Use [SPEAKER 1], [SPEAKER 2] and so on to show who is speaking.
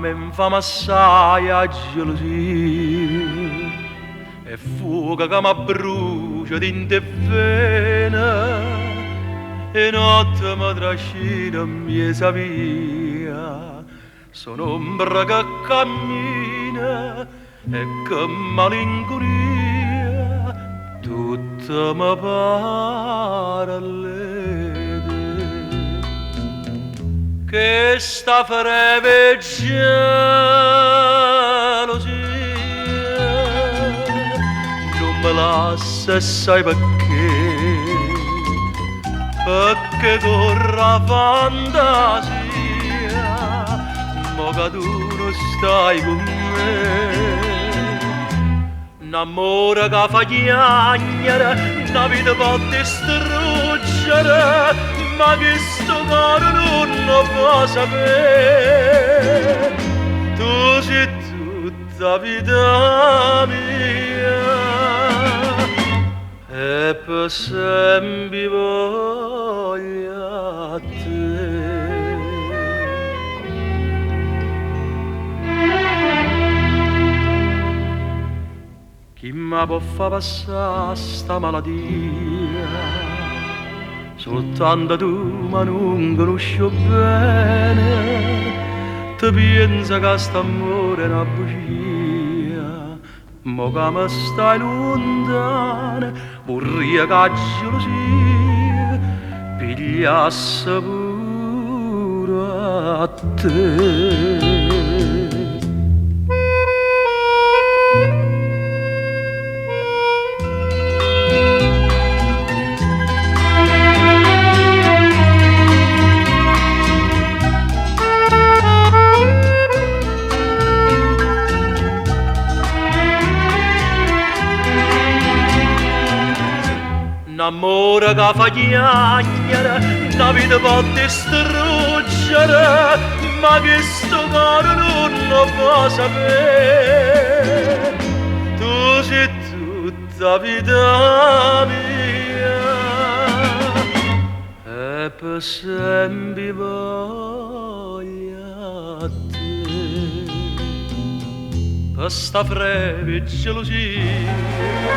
[SPEAKER 1] m'infama assai a gelosia e fuoco che mi brucia dentro e vena e notte mi trascina miesa via. Sono ombra che cammina e che malinconia tutta mi pare a che sta freve gelosia non me lascia sai perché corra fantasia mo che tu non stai con me un amore che fa chiagnere una vita può distruggere ma che sto cuore non lo può sapere tu sei tutta vita mia e per sempre voglio a te. Chi mi può far passare sta malattia soltanto tu ma non conosco bene ti pensa che st'amore è una bugia mo che mi stai lontana vorrei che la gelosia pigliasse pure a te. Un amore che fa chiagnere, una vita può distruggere, ma che sto cuore non lo può sapere. Tu sei tutta vita mia e per sempre voglio a te. Per sta freve gelosia